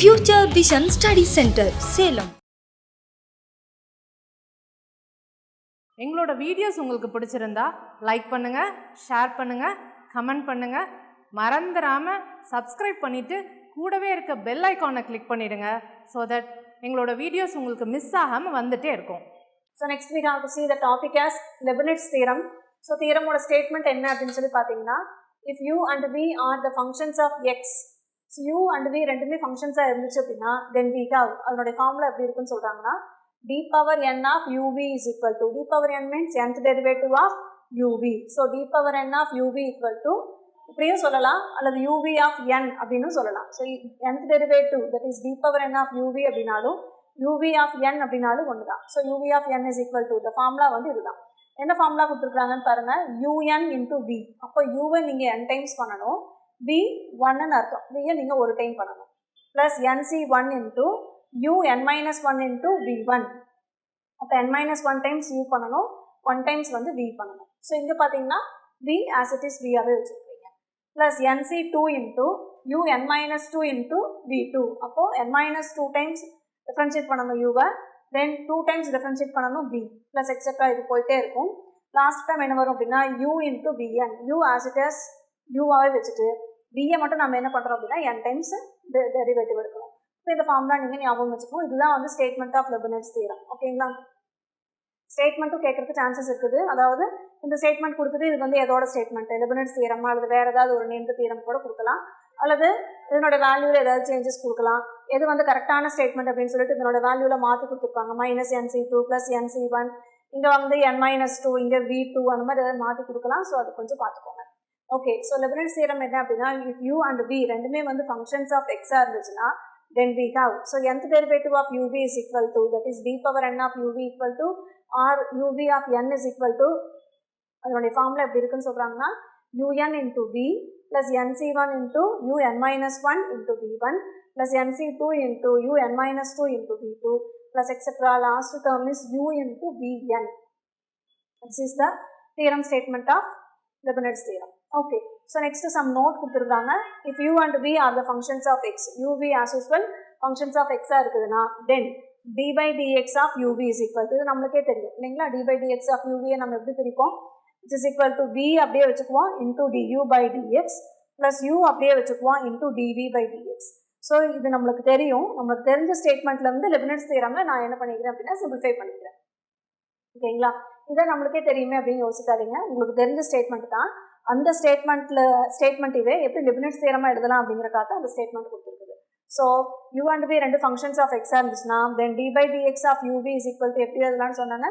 Future Vision Study Center, Salem. எங்களோட videos உங்களுக்கு பிடிச்சிருந்தா லைக் பண்ணுங்க, ஷேர் பண்ணுங்க, கமெண்ட் பண்ணுங்க. மறந்துடாம சப்ஸ்கிரைப் பண்ணிட்டு கூடவே இருக்க பெல் ஐகானை கிளிக் பண்ணிடுங்க. so that எங்களோட வீடியோஸ் உங்களுக்கு மிஸ் ஆகாம வந்துட்டே இருக்கும். So next we have to see the topic as Leibniz theorem. So theorem ஓட statement என்ன அப்படினு சொல்லி பாத்தீங்கன்னா, if u and v are the functions of x, so u and v ரெண்டுமே functions ஆ இருந்துச்சு அப்படினா then we have அதனுடைய formula எப்படி இருக்குன்னு சொல்றாங்கன்னா d power n of uv is equal to, d power n means nth derivative of uv, so d power n of uv equal to இப்படியும் சொல்லலாம் அல்லது uv of n அப்படினு சொல்லலாம். so nth derivative that is d power n of uv அப்படினாலும் uv of n அப்படினாலும் ஒண்ணுதான். so uv of n is equal to the formula வந்து இதுதான். என்ன ஃபார்முலா கொடுத்துருக்காங்கன்னு பாருங்க, un into v. அப்போ u வை நீங்க n டைம்ஸ் பண்ணணும், v 1 ன்னு அர்த்தம், v நீங்க ஒரு டைம் பண்ணணும், plus nc1 into un minus 1 into v1. அப்போ n minus 1 டைம்ஸ் u பண்ணணும், 1 டைம்ஸ் வந்து v பண்ணணும். ஸோ இங்கே பார்த்தீங்கன்னா v as it is v ஆவே வச்சுருக்கீங்க, plus nc2 into un minus 2 into v2. அப்போ n minus 2 டைம்ஸ் டிஃபரன்ஷியேட் பண்ணணும் u-வை, தென் 2 டைம்ஸ் டிஃபரன்ஷியேட் பண்ணணும் v, ப்ளஸ் எக்ஸெட்ரா இது போயிட்டே இருக்கும். லாஸ்ட் டைம் என்ன வரும் அப்படின்னா u into vn, u as it is u-ஆவே வச்சுட்டு v-யை மட்டும் நம்ம என்ன பண்ணுறோம் அப்படின்னா n டைம்ஸ் டெரிவேட்டிவ் எடுக்கணும். ஸோ இந்த ஃபார்முலா நீங்கள் ஞாபகம் வச்சுக்கணும். இதுதான் வந்து ஸ்டேட்மெண்ட் ஆஃப் லெபினிட்ஸ் தியரம். ஓகேங்களா, ஸ்டேட்மெண்ட்டும் கேட்கறதுக்கு சான்சஸ் இருக்குது. அதாவது இந்த ஸ்டேட்மெண்ட் கொடுத்துட்டு இது வந்து எதோட ஸ்டேட்மெண்ட், லெபினிட்ஸ் தியரமா அல்லது வேறு ஏதாவது ஒரு நேம்டு தியரம் கூட கொடுக்கலாம், அல்லது இதனோட வேல்யூவில் ஏதாவது சேஞ்சஸ் கொடுக்கலாம். எது வந்து கரெக்டான ஸ்டேட்மெண்ட் அப்படின்னு சொல்லிட்டு இதனோட வேல்யூவில் மாற்றி கொடுத்துருப்பாங்க, மைனஸ் nc2 ப்ளஸ் nc1, இங்கே வந்து n minus 2, இங்கே v2, அந்த மாதிரி ஏதாவது மாற்றி கொடுக்கலாம். ஸோ அது கொஞ்சம் பார்த்துக்கோங்க. ஓகே, ஸோ லெபினிட்ஸ் தியரம் என்ன அப்படின்னா, if u and v ரெண்டுமே வந்து ஃபங்க்ஷன்ஸ் ஆஃப் எக்ஸாக இருந்துச்சுன்னா then we have, so nth derivative of uv is equal to, that is d power n of uv equal to or uv of n is equal to, அதனுடைய formula எப்படி இருக்குன்னு சொல்கிறாங்கன்னா un into v plus nc1 into un minus 1 into v1 plus nc2 into un minus 2 into v2 plus etc. last term is u into vn. This is the theorem statement of Leibniz theorem. Okay, so next some note கொடுத்துருக்காங்க, if u and v are the functions of x, uv as usual functions of x இருக்குதுன்னா then d by dx of uv is equal to, இது நம்மளுக்கே தெரியும் இல்லைங்களா, d by dx of uv நம்ம எப்படி பிரிப்போம், which is equal to v அப்படியே வச்சுக்குவோம் into du by dx plus u அப்படியே வச்சுக்குவோம் into dv by dx. So இது நம்மளுக்கு தெரியும், நம்மளுக்கு தெரிஞ்ச ஸ்டேட்மெண்ட்லேருந்து லெபினிட்ஸ் தியரமில் நான் என்ன பண்ணிக்கிறேன் அப்படின்னா சிம்பிளிஃபை பண்ணிக்கிறேன். ஓகேங்களா, இதை நம்மளுக்கே தெரியுமே அப்படின்னு யோசிக்காதீங்க, உங்களுக்கு தெரிஞ்ச ஸ்டேட்மெண்ட் தான். அந்த ஸ்டேட்மெண்ட் இதை எப்படி லெபினிட்ஸ் தியரமாக எழுதலாம் அப்படிங்கிறக்காக அந்த ஸ்டேட்மெண்ட் கொடுத்துருக்குது. ஸோ u and v ரெண்டு ஃபங்க்ஷன்ஸ் ஆஃப் எக்ஸாக இருந்துச்சுன்னா then d by dx of uv is equal to எப்படி எழுதலாம்னு சொன்னாங்க,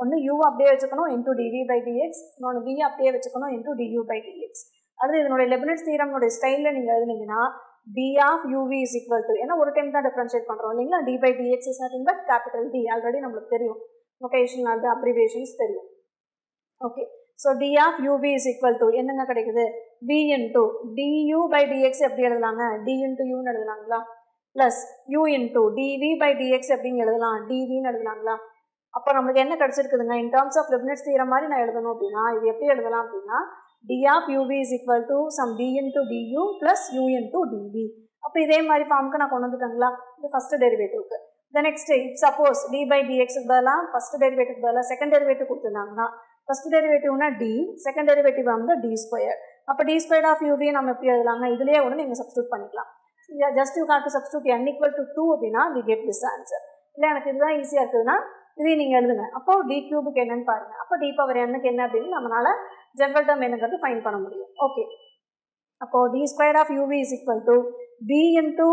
ஒன்று u அப்படியே வச்சுக்கணும் into dv by dx, இன்னொன்று v அப்படியே வச்சுக்கணும் into du by dx. அது இதனுடைய லெபினிட்ஸ் தியரம்னுடைய ஸ்டைலில் நீங்கள் எழுதுனீங்கன்னா d of uv is equal to, ஏன்னா ஒரு டைம் தான் டிஃபரன்ஷியேட் பண்ணுறோம் இல்லைங்களா, d by dx is nothing but capital D, already நம்மளுக்கு தெரியும், நோட்டேஷன் அது அப்ரிவேஷன்ஸ் தெரியும். Okay, so d of uv is equal to என்னங்க கிடைக்குது, v into du by dx எப்படி எழுதலாங்க, d into uன்னு எழுதலாங்களா, plus u into dv by dx எப்படின்னு எழுதலாம், dvன்னு எழுதலாங்களா. அப்போ நம்மளுக்கு என்ன கிடச்சிருக்குதுங்க, in terms of Leibniz theorem மாதிரி நான் எழுதணும் அப்படின்னா இது எப்படி எழுதலாம் அப்படின்னா d of uv is equal to some d into du plus u into dv. அப்போ இதே மாதிரி ஃபார்முக்கு நான் கொண்டு வந்துட்டேங்களா, இது ஃபஸ்ட்டு டெரிவேட்டிவ்க்கு. The next if suppose d by dx பதிலாக ஃபஸ்ட்டு டெரிவேட்டிவ் பதிலாக செகண்ட் டெரிவேட்டிவ் கொடுத்துருந்தாங்கன்னா ஃபஸ்ட் டெரிவேட்டிவ்னா d, செகண்ட் டெரிவேட்டிவ் வந்து d ஸ்கொயர். அப்போ d ஸ்கொயர் ஆஃப் uv நம்ம எப்படி எழுதலாங்க, இதுலேயே ஒன்று நீங்கள் சப்ஸ்டியூட் பண்ணிக்கலாம். Just you have to substitute n equal to 2 அப்படின்னா we get this answer. இல்லை எனக்கு இதுதான் ஈஸியாக இருக்குதுன்னா இதையும் நீங்கள் எழுதுங்க. அப்போ d கியூபுக்கு என்னன்னு பாருங்கள், அப்போ d பவர் n-க்கு என்ன அப்படின்னு நம்மளால் ஜெனரல் டேர்ம் என்னங்கிறது ஃபைன் பண்ண முடியும். ஓகே, அப்போது d square of uv is equal to v into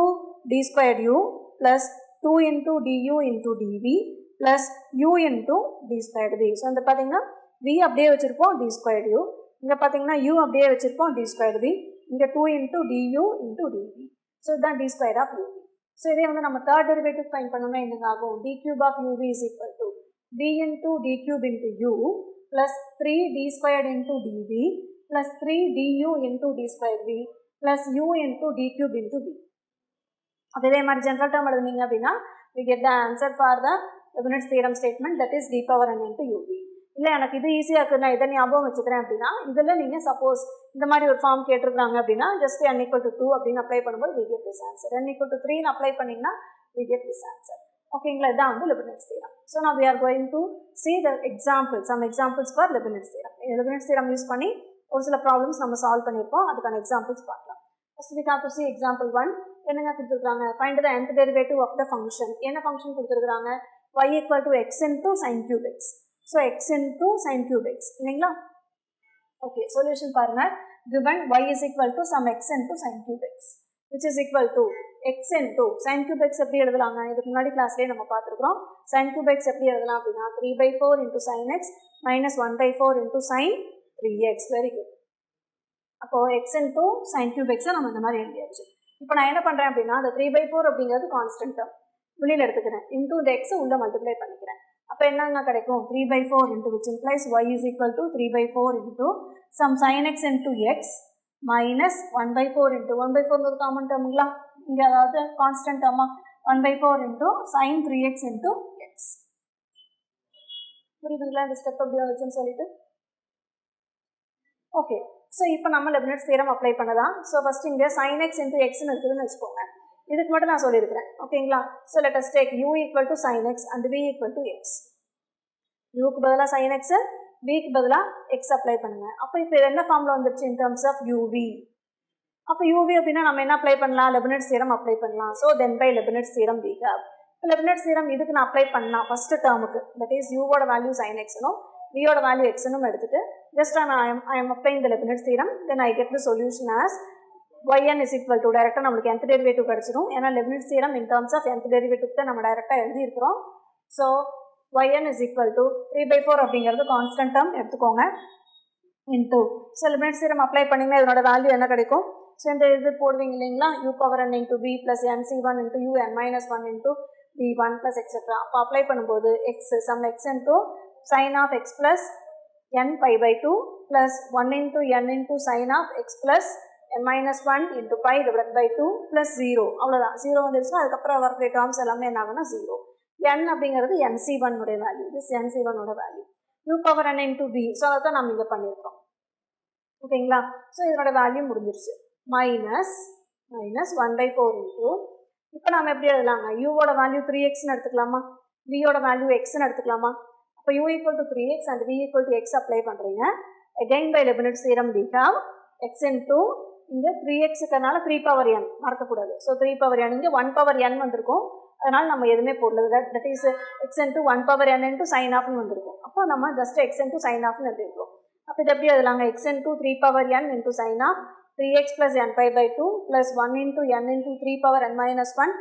d squared u plus 2 into du into dv plus u into d squared v. So இந்த பார்த்தீங்கன்னா v அப்படியே வச்சுருப்போம் d squared u, இங்கே பார்த்தீங்கன்னா u அப்படியே வச்சுருப்போம் d squared v, இங்கே 2 into du into dv. So இதுதான் d squared of uv. So இதே வந்து நம்ம தேர்ட் டெரிவேட்டிவ் ஃபைன் பண்ணோம்னா என்னங்க ஆகும், d cube of uv is equal to v into d cube into u plus 3 d squared into dv plus 3 du into d squared v plus u into d cube into v. அப்போ இதே மாதிரி general term எழுதுனீங்க அப்படின்னா we get the answer for the Leibniz theorem statement, that is d power n into uv. இல்லை எனக்கு இது ஈஸியாக இருக்குது நான் இதை ஞாபகம் வச்சுக்கிறேன் அப்படின்னா இதில் நீங்கள் சப்போஸ் இந்த மாதிரி ஒரு ஃபார்ம் கேட்டிருக்காங்க அப்படின்னா ஜஸ்ட் n = 2 அப்படின்னு அப்ளை பண்ணும்போது we get this answer. n = 3 apply பண்ணிங்கன்னா we get this answer. ஓகேங்களா, இதான் வந்து Leibniz theorem. So now we are going to see the examples, some examples for Leibniz theorem. Leibniz theorem use பண்ணி ஒரு சில problems நம்ம solve பண்ணியிருப்போம், அதுக்கான எக்ஸாம்பிள்ஸ் பார்க்கலாம். First we have to see example 1. என்னங்க கொடுத்துருக்காங்க, find the nth derivative of the function. என்ன ஃபங்க்ஷன் கொடுத்துருக்காங்க, y = x into sin cube x. So x into sin cube x இல்லைங்களா. ஓகே, சொல்யூஷன் பாருங்க. given y is equal to some x into sin cube x which is equal to x into sin cube x எப்படி எழுதலாங்க, இதுக்கு முன்னாடி கிளாஸ்லேயே நம்ம பார்த்துருக்கோம். sin cube x எப்படி எழுதலாம் அப்படின்னா 3/4 into sin x minus 1/4 into sin 3x. Very good. அப்போ x into sin cube x நம்ம இந்த மாதிரி எழுதியாச்சு. இப்போ நான் என்ன பண்ணுறேன் அப்படின்னா அந்த 3/4 அப்படிங்கிறது கான்ஸ்டன்ட் டேர்ம் வெளியில் எடுத்துக்கிறேன், இன்டூ இந்த x உள்ள மல்டிப்ளை பண்ணிக்கிறேன். அப்போ என்னங்க கிடைக்கும், 3/4 into which implies y is equal to 3/4 into some sin x into x minus 1/4 into 1/4 ஒரு காமன் டேர்முங்களா இங்கே, அதாவது constant டேர்மா 1/4 into sin 3x into x. புரியுதுங்களா இந்த ஸ்டெப் எப்படி வந்துச்சுன்னு சொல்லிட்டு. ஓகே, ஸோ இப்போ நம்ம லெப்னிட்ஸ் தியரம் அப்ளை பண்ணலாம். ஸோ ஃபர்ஸ்ட் இங்கே sin x into xன்னு இருக்குதுன்னு வச்சுக்கோங்க, இதுக்கு மட்டும் நான் சொல்லியிருக்கிறேன். ஓகேங்களா, so let us take u = sin x and v = x. யூக்கு பதிலாக sin x, vக்கு பதிலாக x அப்ளை பண்ணுங்க. அப்போ இப்போ இது என்ன ஃபார்மில் வந்துருச்சு, இன் டர்ம்ஸ் ஆஃப் uv. அப்போ uv அப்படின்னா நம்ம என்ன அப்ளை பண்ணலாம், லெப்னிட்ஸ் தியரம் அப்ளை பண்ணலாம். So then by Leibniz theorem we have. இப்போ லெப்னிட்ஸ் தியரம் இதுக்கு நான் அப்ளை பண்ணலாம் ஃபர்ஸ்ட் டேர்முக்கு, தட் இஸ் யூவோட வேல்யூ sin xனும் vயோட வேல்யூ xனும் எடுத்துட்டு just I am applying the Leibniz theorem, then I get the solution as yn is equal to டைரெக்டாக நம்மளுக்கு nth டெரிவேட்டிவ் கிடச்சிடும். ஏன்னா Leibniz theorem in terms of nth derivative தான் நம்ம டைரெக்டாக எழுதியிருக்கிறோம். So yn is equal to 3/4 அப்படிங்கிறது constant term எடுத்துக்கோங்க into. So Leibniz theorem apply பண்ணிங்கன்னா இதனோட வேல்யூ என்ன கிடைக்கும், ஸோ இந்த இது போடுவீங்க இல்லைங்களா, u⁴n into v plus nc1 into un-1 into v1 plus etc. அப்போ அப்ளை பண்ணும்போது x some x into sin of x plus n pi/2 plus 1 into n into sin of x plus n-1 into pi divided by 2 plus 0. அவ்வளோதான், 0 வந்துருச்சுன்னா அதுக்கப்புறம் வரக்கூடிய terms எல்லாமே என்ன ஆகுனா 0. n அப்படிங்கிறது nc1 உடைய வேல்யூ, திஸ் nc1 உடைய value, u⁴n into v. So அதை தான் நம்ம இங்கே பண்ணியிருக்கோம். ஓகேங்களா, ஸோ இதனோட வேல்யூ முடிஞ்சிருச்சு. மைனஸ் 1/4 into, இப்போ நம்ம எப்படி எழுதலாங்க, யூவோட வேல்யூ 3xன்னு எடுத்துக்கலாமா, வியோட வேல்யூ xன்னு எடுத்துக்கலாமா. அப்போ u = 3x and v = x apply பண்ணுறீங்க. again by Leibniz theorem we have x into இங்கே 3xக்குனால 3/n மறக்கக்கூடாது. ஸோ 3/n இங்கே 1/n வந்திருக்கும், அதனால் நம்ம எதுவுமே போடல, that is x into 1/n into sin of வந்திருக்கும். அப்போ நம்ம just x into sin of எழுதிருக்கோம். அப்போ இது எப்படி எழுதலாங்க, x into 3/n into sin of 3x plus n pi/2 plus 1 into n into 3/n-1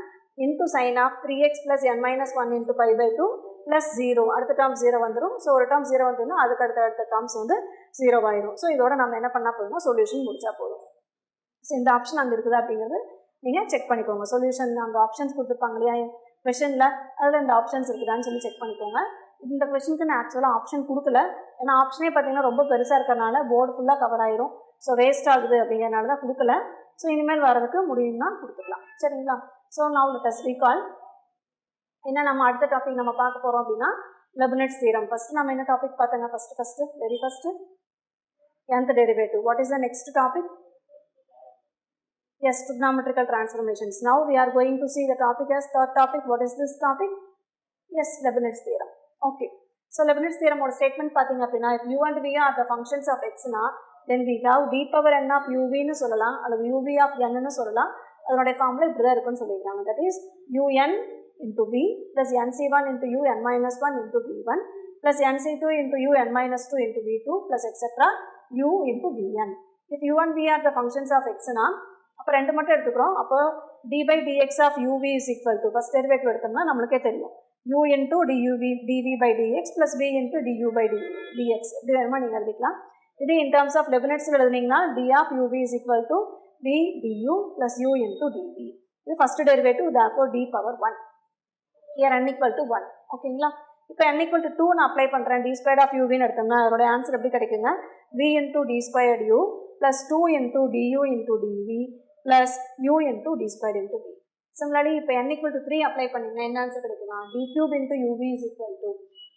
into sin of 3x plus n-1 into pi/2 plus 0. அடுத்த term 0 வந்துடும். So ஒரு term 0 வந்துன்னா அதுக்கு அடுத்த terms வந்து 0 ஆயிடும். ஸோ இதோட நம்ம என்ன பண்ணால் போதும்னா சொல்யூஷன் முடிச்சா போதும். ஸோ இந்த ஆப்ஷன் அங்கே இருக்குது அப்படிங்கிறது நீங்கள் செக் பண்ணிக்கோங்க. சொல்யூஷன் அங்கே ஆப்ஷன்ஸ் கொடுத்துருப்பாங்க இல்லையா கொஷனில், அதில் இந்த ஆப்ஷன்ஸ் இருக்குதான்னு சொல்லி செக் பண்ணிக்கோங்க. இந்த கொஷனுக்கு நான் ஆக்சுவலாக ஆப்ஷன் கொடுக்கல, ஏன்னா ஆப்ஷனே பார்த்தீங்கன்னா ரொம்ப பெருசாக இருக்கிறனால போர்டு ஃபுல்லாக கவர் ஆயிரும். ஸோ வேஸ்ட் ஆகுது அப்படிங்கிறனால தான் கொடுக்கல. ஸோ இனிமேல் வரதுக்கு முடியும்னா கொடுத்துக்கலாம், சரிங்களா. So now let us recall. என்ன நம்ம அடுத்த டாபிக் நம்ம பார்க்க போகிறோம் அப்படின்னா Leibniz theorem. ஃபஸ்ட்டு நம்ம என்ன டாபிக் பார்த்தோங்க, very first nth derivative. What is the next topic? Yes, trigonometrical transformations. Now we are going to see the topic as third topic. What is this topic? Yes, Leibniz theorem. Okay. So Leibniz theorem ஒரு statement பார்த்தீங்க அப்படின்னா if u and v are the functions of x னா then we have d⁴n of uv ன்னு சொல்லலாம், அல்லது uv of n ன்னு சொல்லலாம். அதனுடைய ஃபார்முலா இப்படி தான் இருக்குன்னு சொல்லியிருக்காங்க. That is un into v plus nc1 into un-1 into v1 plus nc2 into un-2 into v2 plus etc. u into vn. If u and v are the functions of x னா அப்போ ரெண்டு மட்டும் எடுத்துக்கிறோம். அப்போ d/dx of uv is equal to first derivative எடுத்தோம்னா நம்மளுக்கே தெரியும் u into dv/dx plus v into du/dx. இப்படி வேணுமா நீங்கள் எழுதிக்கலாம். இது in terms of Leibnizல எழுதுனீங்கன்னா d of uv is equal to v du plus u into dv. இது first derivative, therefore d⁴1. here n equal to 1. ஓகேங்களா. இப்போ n equal to 2 நான் apply பண்ணுறேன், d² of uv எடுத்தோம்னா அதோட ஆன்சர் எப்படி கிடைக்குங்க, v into d² u plus 2 into du into dv plus u into d² into v. Similarly, இப்போ n equal to 3 apply பண்ணிங்கன்னா என்ன ஆன்சர் கிடைக்குமா, d³ into uv is equal to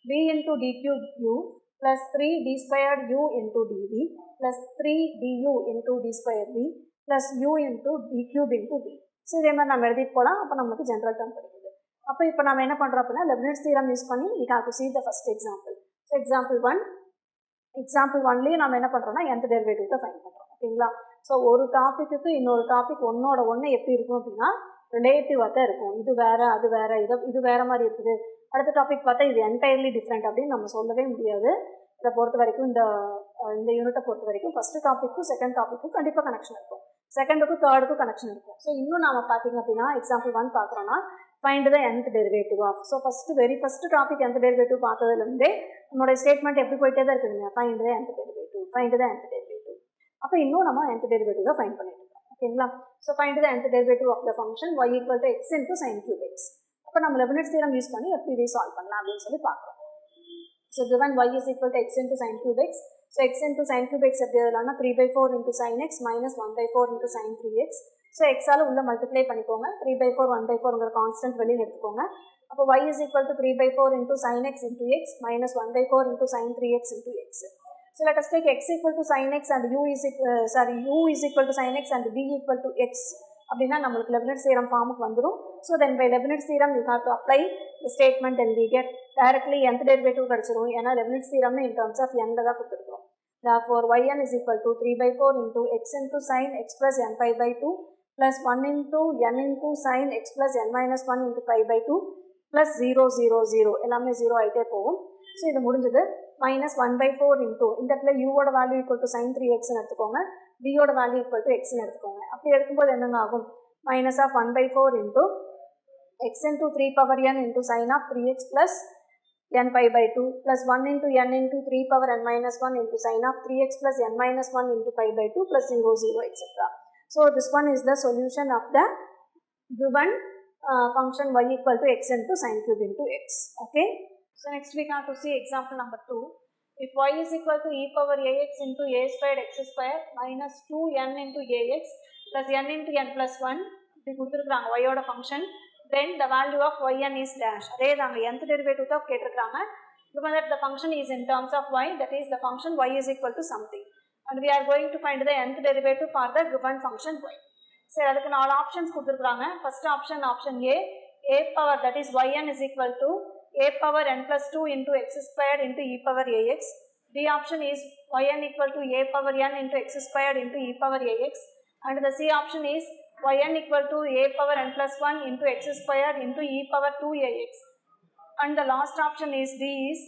v into d³ u plus 3 d squared u into dv plus 3 du into d squared v plus u into d cube into v. So இதே மாதிரி நம்ம எழுதிட்டு போகலாம். அப்போ நமக்கு general term கிடைக்குது. அப்போ இப்போ நம்ம என்ன பண்ணுறோம் அப்படின்னா லெப்னிட்ஸ் தியரம் யூஸ் பண்ணி we have to see the first example. So example ஒன்லேயே நம்ம என்ன பண்ணுறோம்னா nth டெரிவேட்டிவ் தான் ஃபைண்ட் பண்ணுறோம். ஓகேங்களா? ஸோ ஒரு டாப்பிக்கு இன்னொரு டாபிக் ஒன்னோட ஒன்று எப்படி இருக்கும் அப்படின்னா ரிலேட்டிவாக தான் இருக்கும். இது வேறு அது வேறு இது வேறு மாதிரி இருக்குது. அடுத்த டாபிக் பார்த்தா இது என்டையர்லி டிஃப்ரெண்ட் அப்படின்னு நம்ம சொல்லவே முடியாது. இதை பொறுத்த வரைக்கும் இந்த யூனிட்டை பொறுத்த வரைக்கும் ஃபஸ்ட்டு டாப்பிக்கும் செகண்ட் டாப்பிக்கும் கண்டிப்பாக கனெக்ஷன் இருக்கும். செகண்டுக்கும் தேர்டுக்கும் கனெக்ஷன் இருக்கும். ஸோ இன்னும் நம்ம பார்த்தீங்க அப்படின்னா எக்ஸாம்பிள் 1 பார்க்குறோன்னா find the nth derivative of. So very first topic nth derivative பார்த்ததுலேருந்தே நம்மளுடைய ஸ்டேட்மெண்ட் எப்படி போயிட்டே தான் இருக்குதுங்க. Find the nth derivative. அப்போ இன்னும் நம்ம nth டெரிவேட்டிவ் தான் ஃபைண்ட் பண்ணிட்டு இருக்கோம். ஓகேங்களா? So find the nth derivative of the function y equal to x into sin cube x. அப்போ நம்ம லெபினிட்ஸ் தியரம் யூஸ் பண்ணி எப்படி இதை சால்வ் பண்ணலாம் அப்படின்னு சொல்லி பார்க்குறோம். So given y is equal to x into sin cube x. So x into sin cube x எப்படி எழுதலாம்னா 3/4 into sin x minus 1/4 into sin 3x. So எக்ஸால் உள்ள மல்டிப்ளை பண்ணிக்கோங்க. 3/4 1/4ங்கிற கான்ஸ்டன்ட் வெளியில் எடுத்துக்கோங்க. அப்போ y is equal to 3/4 into sin x into x minus 1/4 into sin 3x into x. So let us take x equal to sin x and u is equal to sin x and v equal to x. அப்படின்னா நம்மளுக்கு Leibniz theorem ஃபார்முக்கு வந்துடும். So then by Leibniz theorem you have to apply the statement and we get directly nth derivative கிடச்சிரும். ஏன்னா Leibniz தியரம்னு in terms of n தான் கொடுத்துருக்கோம். Therefore yn is equal to 3/4 into x into sin x plus n pi by 2 plus 1 into n into sin x plus n minus 1 into pi by 2 plus 0 0 0 எல்லாமே 0 ஆகிட்டே போகும். So இது முடிஞ்சது. Minus 1/4 into இந்த இடத்துல யூவோட value equal to sin 3xன்னு எடுத்துக்கோங்க. பியோட value equal to எக்ஸ்ன்னு எடுத்துக்கோங்க. அப்படி எடுக்கும்போது என்னங்க ஆகும்? Minus of 1/4 into x into 3 power n into sin of 3x plus n pi by 2 plus 1 into n into 3 power n minus 1 into sin of 3x plus n minus 1 into pi by 2 plus 0 0 etc. So this one is the solution of the given function y equal to x into sin cube into x. Okay. So next we have to see example number 2. If y is equal to e power ax into a squared x square minus 2n into ax plus n into n plus 1 இப்படி கொடுத்துருக்காங்க y ஓட function. Then the value of yn is dash. அதே தாங்க nth derivative தான் கேட்டிருக்காங்க. Given that the function is in terms of y, that is the function y is equal to something. And we are going to find the nth derivative for the given function y. சரி, அதுக்கு 4 options கொடுத்துருக்காங்க. First option a power that is yn is equal to a power n plus 2 into x squared into e power ax. B option is yn equal to a power n into x squared into e power ax. And the C option is yn equal to a power n plus 1 into x squared into e power 2ax. And the last option is D is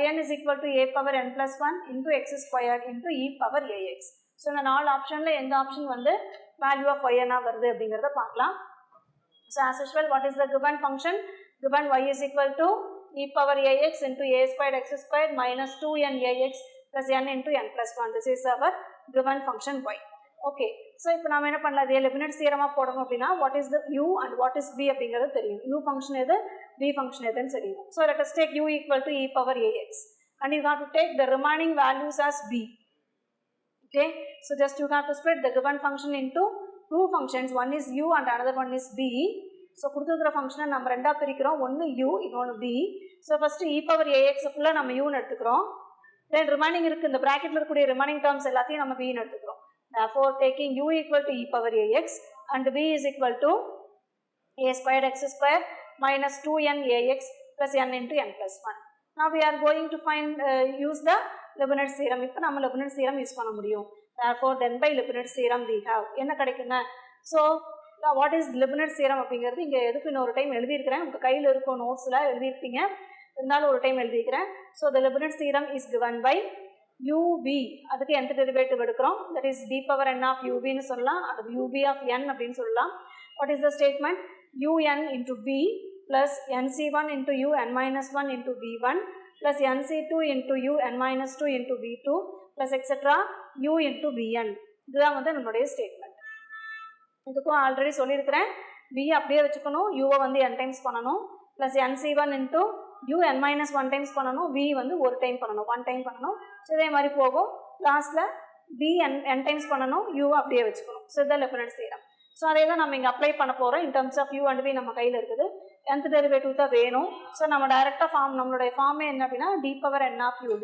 yn is equal to a power n plus 1 into x squared into e power ax. So இந்த 4 ஆப்ஷன்ல எந்த option வந்து value of yn வருது அப்படிங்கறத பார்க்கலாம். So as usual, what is the given function? Given y is equal to e power ax into a squared x squared minus 2n ax plus n into n plus 1. This is our given function y. Okay. So இப்போ நாம என்ன பண்ணலாம்? இதே Leibniz தியரமா போடணும் அப்படின்னா what is the u and what is v அப்படிங்கிறது தெரியும். u function எது, v ஃபங்க்ஷன் எதுன்னு தெரியும். So let us take u equal to e power ax and you have to take the remaining values as v. Okay. So just you have to split the given function into two functions. One is u and another one is v. So கொடுத்துருக்கிற ஃபங்க்ஷனை நம்ம ரெண்டா பிரிக்கிறோம். ஒன்று u, இன்னொன்று v. So first e power ax ஃபுல்லாக நம்ம uன்னு எடுத்துக்கிறோம். தென் ரிமைனிங் இருக்குது, இந்த ப்ராக்கெட்டில் இருக்கக்கூடிய ரிமைனிங் டேர்ம்ஸ் எல்லாத்தையும் நம்ம vன்னு எடுத்துக்கிறோம். Therefore taking u equal to e power ax and v is equal to a squared x square minus 2n ax plus n into n plus 1. Now we are going to use the Leibniz theorem. இப்போ நம்ம Leibniz theorem use பண்ண முடியும். Therefore then by Leibniz theorem we have என்ன கிடைக்குங்க? So what is Leibniz theorem அப்படிங்கிறது இங்கே எதுக்கு இன்னொரு டைம் எழுதியிருக்கிறேன். உங்கள் கையில் இருக்கும் நோட்ஸில் எழுதியிருப்பீங்க, இருந்தாலும் ஒரு டைம் எழுதியிருக்கிறேன். So the Leibniz theorem is given by uv. அதுக்கு nth டெரிவேட்டிவ் எடுக்கிறோம். that is d power n of uv ன்னு சொல்லலாம், அது uv of n அப்படின்னு சொல்லலாம். what is the statement? un into v plus nc1 into u n minus 1 into v1 plus nc2 into u n minus 2 into v2 plus etc. u into vn. இதுதான் வந்து நம்மளுடைய statement. இதுக்கும் already சொல்லியிருக்கிறேன், v அப்படியே வச்சுக்கணும், uவை வந்து n times பண்ணணும், plus nc1 into u n minus 1 times பண்ணணும், v வந்து ஒரு டைம் பண்ணணும், 1 டைம் பண்ணணும். ஸோ இதே மாதிரி போகும். லாஸ்ட்டில் v n டைம்ஸ் பண்ணணும், u அப்படியே வச்சுக்கணும். ஸோ இதுதான் லெபினிட்ஸ் தியரம். ஸோ அதே தான் நம்ம இங்கே அப்ளை பண்ண போகிறோம். In terms of u and v நம்ம கையில் இருக்குது. nth டெரிவேட்டிவ் தான் வேணும். ஸோ நம்ம டைரெக்டாக நம்மளுடைய ஃபார்மே என்ன அப்படின்னா d power n of uv.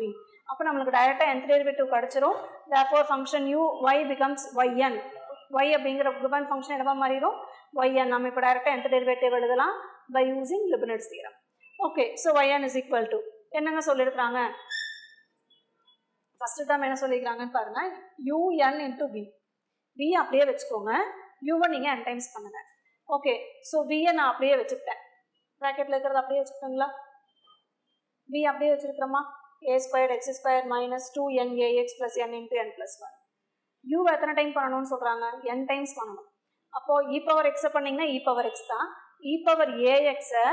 அப்போ நம்மளுக்கு டைரெக்டாக nth டெரிவேட்டிவ் கிடச்சிரும். therefore function u y becomes yn. y அப்படிங்கிற given ஃபங்க்ஷன் என்னவா மாறிடும் yn. நம்ம இப்போ டைரெக்டாக nth டெரிவேட்டிவ் எழுதலாம் by using Leibniz theorem. Okay, so yn is equal to என்னங்க சொல்லியிருக்கிறாங்க, ஃபஸ்ட்டு டேர்ம் என்ன சொல்லியிருக்காங்கன்னு பாருங்க, un into v. v அப்படியே வச்சுக்கோங்க, u1 நீங்கள் n டைம்ஸ் பண்ணுங்க. ஓகே, ஸோ v-யை நான் அப்படியே வச்சுக்கிட்டேன், ப்ராக்கெட்டில் இருக்கிறது அப்படியே வச்சுக்கிட்டோங்களா, v அப்படியே வச்சுருக்கிறோமா, a squared x squared minus 2n ax plus n into n plus 1. u எத்தனை டைம் பண்ணணும்னு சொல்கிறாங்க, n டைம்ஸ் பண்ணணும். அப்போது e power x பண்ணிங்கன்னா e power x தான், e power ax-ஐ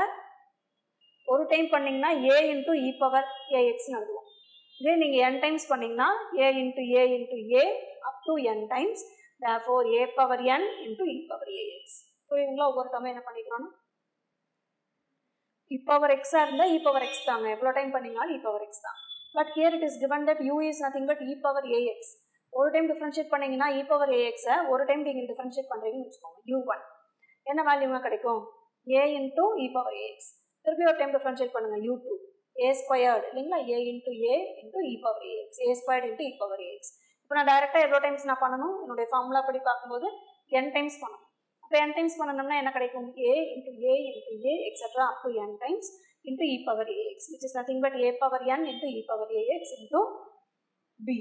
ஒரு டைம் பண்ணிங்கன்னா a into e power axன்னு எழுதுவோம். இதே நீங்கள் n டைம்ஸ் பண்ணிங்கன்னா a into a into a up to n times, therefore a power n into e power ax. புரியுதுங்களா, ஒவ்வொரு டைம் என்ன பண்ணிக்கிறோம், e power x இருந்தால் e power x தாங்க, எவ்வளோ டைம் பண்ணிங்கனாலும் e power x தான். But here it is given that u is nothing but e power ax. ஒரு time differentiate பண்ணிங்கன்னா e power ax-ஐ ஒரு டைம் நீங்கள் டிஃப்ரென்ஷியேட் பண்ணுறீங்கன்னு வச்சுக்கோங்க, u1 என்ன வேல்யூங்க கிடைக்கும், a into e power ax. திருப்பி ஒரு டைம் டிஃப்ரென்ஷியேட் பண்ணுங்கள், u2 a squared இல்லைங்களா, a into e power ax, a squared into e power ax. இப்போ நான் டைரெக்டாக எவ்வளோ டைம்ஸ் நான் பண்ணணும், என்னுடைய ஃபார்முலா படி பார்க்கும்போது n டைம்ஸ் பண்ணணும். இப்போ n டைம்ஸ் பண்ணணும்னா என்ன கிடைக்கும், a into a etcetera up to n times into e power ax, which is nothing but a power n into e power ax into b.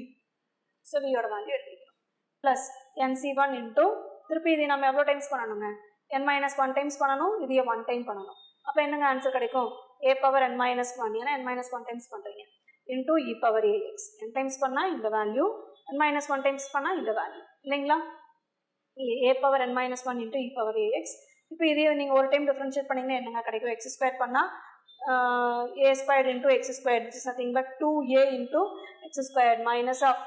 So வியோட value எடுத்துக்கிறோம். Plus nc1 into திருப்பி இதை நம்ம எவ்வளோ times பண்ணணுங்க, n-1 times பண்ணணும், இதையே 1 time பண்ணணும். அப்போ என்னங்க ஆன்சர் கிடைக்கும், a power n-1, ஏன்னா n-1 டைம்ஸ் பண்ணுறீங்க, into e power ax. n times பண்ணால் இந்த வேல்யூ, n-1 டைம்ஸ் பண்ணால் இந்த வேல்யூ இல்லைங்களா, a power n-1 into e power ax. இப்போ இதே நீங்கள் ஒரு டைம் டிஃப்ரென்ஷியேட் பண்ணிங்கன்னா என்னங்க கிடைக்கும், x ஸ்கொயர் பண்ணால் a squared into x squared, which is nothing but 2a into x squared minus of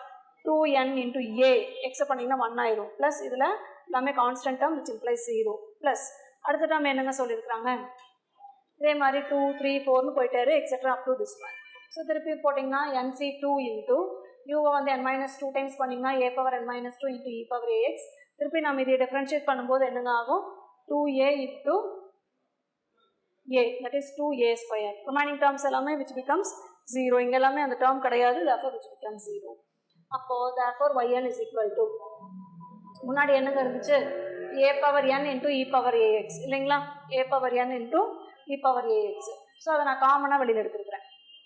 2n into a, x பண்ணிங்கன்னா 1 ஆயிரும், ப்ளஸ் இதில் எல்லாமே constant term which implies 0, plus அடுத்த டேர்ம் என்னங்க சொல்லியிருக்கிறாங்க, இதே மாதிரி 2 3 4ன்னு போயிட்டாரு etcetera up to this one. So திருப்பி போட்டிங்கன்னா nc2 into u-வை வந்து n-2 டைம்ஸ் பண்ணிங்கன்னா a power n-2 into e power ax. திருப்பி நம்ம இதை டிஃப்ரென்ஷியேட் பண்ணும்போது என்னங்க ஆகும், 2a into a, that is 2a square. Remaining terms எல்லாமே which becomes 0, இங்கே எல்லாமே அந்த டேர்ம் கிடையாது, therefore which becomes 0. அப்போது therefore yn is equal to, முன்னாடி என்னங்க இருந்துச்சு, a power n into e power ax இல்லைங்களா, a power n into e power ax. So அதை நான் காமனாக வெளியில் எடுத்துருக்கிறேன்,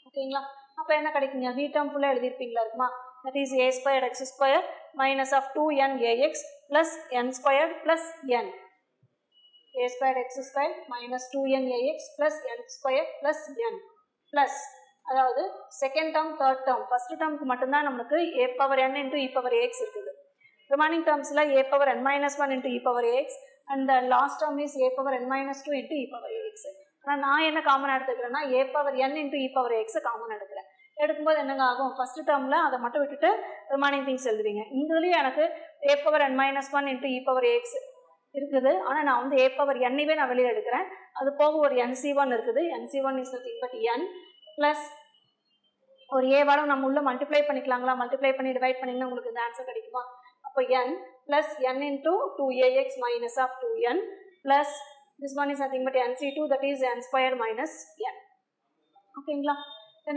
ஓகேங்களா. அப்போ என்ன கிடைக்குங்க, v டேர்ம் ஃபுல்லாக எழுதியிருப்பீங்களா இருக்குமா, that is a squared x squared minus of 2n ax plus n squared plus n, a squared x squared minus 2n ax plus n squared plus n plus, அதாவது second term third term, first டேர்முக்கு மட்டும்தான் நம்மளுக்கு a power n into e power ax இருக்குது. Remaining டேர்ம்ஸில் a power n-1 into e power ax and the last term is a power n-2 into e power ax. ஆனால் நான் என்ன காமனாக எடுத்துக்கிறேன்னா a power n into e power ax காமனாக எடுக்கிறேன். எடுக்கும்போது என்னங்க ஆகும், ஃபஸ்ட்டு டேர்மில் அதை மட்டும் விட்டுட்டு ரிமைனிங் திங்ஸ் எழுதுவீங்க. இதுலேயும் எனக்கு a power n-1 into e power ax இருக்குது, ஆனால் நான் வந்து a power n-வே நான் வெளியில் எடுக்கிறேன். அது போக ஒரு nc1 இருக்குது, nc1 is nothing but n plus ஒரு a-வால நம்ம உள்ள மல்டிப்ளை பண்ணிக்கலாங்களா, மல்டிப்ளை பண்ணி டிவைட் பண்ணிங்கன்னா உங்களுக்கு இந்த ஆன்சர் கிடைக்குமா. அப்போ n plus n into 2ax minus of 2n plus this one is nothing but nc2, that is n squared minus n. ஓகேங்களா.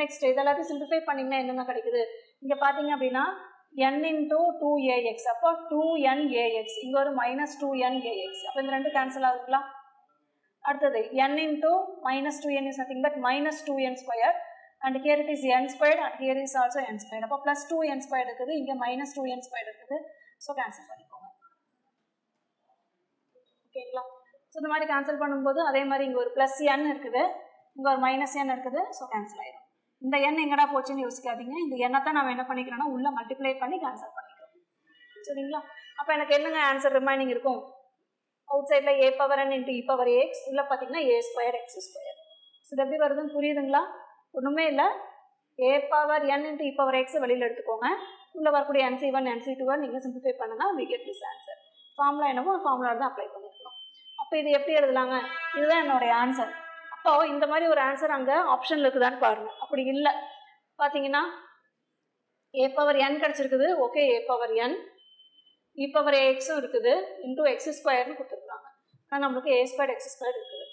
நெக்ஸ்ட் இதெல்லாத்தையும் சிம்பிளிஃபை பண்ணிங்கன்னா என்னங்க கிடைக்குது, இங்கே பார்த்தீங்க அப்படின்னா n into 2ax, அப்போ 2n ax, இங்கே ஒரு minus 2n ax, அப்போ இந்த ரெண்டு கேன்சல் ஆகுங்களா. அடுத்தது n into minus 2n is nothing but minus 2n squared and here it is n squared and here is also n squared. அப்போ plus 2n squared இருக்குது, இங்கே minus 2n squared இருக்குது, so cancel பண்ணிக்கோங்க. ஓகேங்களா. So இந்த மாதிரி cancel பண்ணும்போது அதே மாதிரி இங்கே ஒரு ப்ளஸ் n இருக்குது, இங்கே ஒரு மைனஸ் n இருக்குது, ஸோ கேன்சல் ஆகிடும். இந்த n எங்கடா போச்சுன்னு யோசிக்காதீங்க, இந்த எண்ணை தான் நம்ம என்ன பண்ணிக்கிறோம்னா உள்ளே மல்டிப்ளை பண்ணி கேன்சல் பண்ணிக்கிறோம், சரிங்களா. அப்போ எனக்கு என்னங்க ஆன்சர் ரிமைனிங் இருக்கும், அவுட் சைடில் a power n into e power ax, உள்ளே பார்த்தீங்கன்னா a squared x squared. So இது எப்படி வருதுன்னு புரியுதுங்களா, ஒன்றுமே இல்லை, a power n into e power x வெளியில் எடுத்துக்கோங்க, உள்ளே வரக்கூடிய nc1 nc2 நீங்கள் சிம்பிளிஃபை பண்ணுங்கள், we get this answer. Formula என்னமோ ஃபார்முலா தான் அப்ளை பண்ணியிருக்கோம். அப்போ இது எப்படி எழுதலாங்க, இதுதான் என்னுடைய ஆன்சர். அப்போது இந்த மாதிரி ஒரு ஆன்சர் அங்கே ஆப்ஷனில் இருக்குதான்னு பாருங்கள். அப்படி இல்லை பார்த்தீங்கன்னா a power n கிடச்சிருக்குது, okay a power n e power axும் இருக்குது, இன்டூ எக்ஸ் ஸ்கொயர்னு கொடுத்துருக்காங்க, ஆனால் நம்மளுக்கு a squared x squared இருக்குது.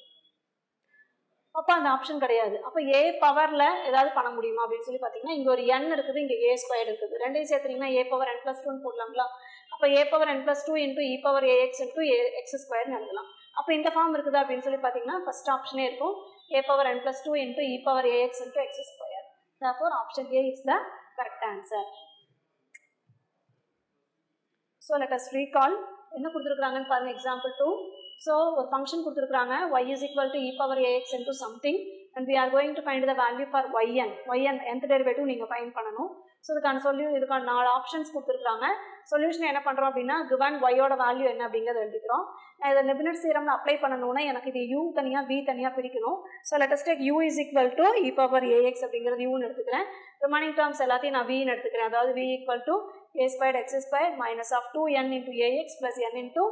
அப்போ அந்த ஆப்ஷன் கிடையாது. அப்போ ஏ பவரில் ஏதாவது பண்ண முடியுமா அப்படின்னு சொல்லி பார்த்தீங்கன்னா இங்கே ஒரு n இருக்குது, இங்கே a ஸ்கொயர் இருக்குது. ரெண்டையும் சேர்த்துனீங்கன்னா a பவர் n + 2 போடலாங்களா? அப்போ a power n + 2 into e power ax into x ஸ்கொயர்னு எழுதலாம். அப்போ இந்த ஃபார்ம் இருக்குதா அப்படின்னு சொல்லி பார்த்தீங்கன்னா ஃபர்ஸ்ட் ஆப்ஷனே இருக்கும், a power n + 2 into e power ax into x square. Therefore option a is the correct answer. So let us recall என்ன கொடுத்துருக்காங்கன்னு பாருங்க. எக்ஸாம்பிள் 2. ஸோ ஒரு ஃபங்க்ஷன் கொடுத்துருக்காங்க y is equal to e power ax into something and we are going to find the value for yn nth derivative நீங்கள் find பண்ணணும். So இதுக்கான 4 options கொடுத்துருக்காங்க. Solution என்ன பண்ணுறோம் அப்படின்னா given y-ஓட வேல்யூ என்ன அப்படிங்கிறத எழுதிக்கிறோம். நான் இதை லெபினிட்ஸ் தியரம்ல அப்ளை பண்ணணும்னா எனக்கு இது u தனியாக v தனியாக பிரிக்கணும். So let us take u is equal to e power ax அப்படிங்கிறது uன்னு எடுத்துக்கிறேன். ரிமைனிங் டேர்ம்ஸ் எல்லாத்தையும் நான் vன்னு எடுத்துக்கிறேன். அதாவது v equal to a squared x squared minus of 2n into ax plus n into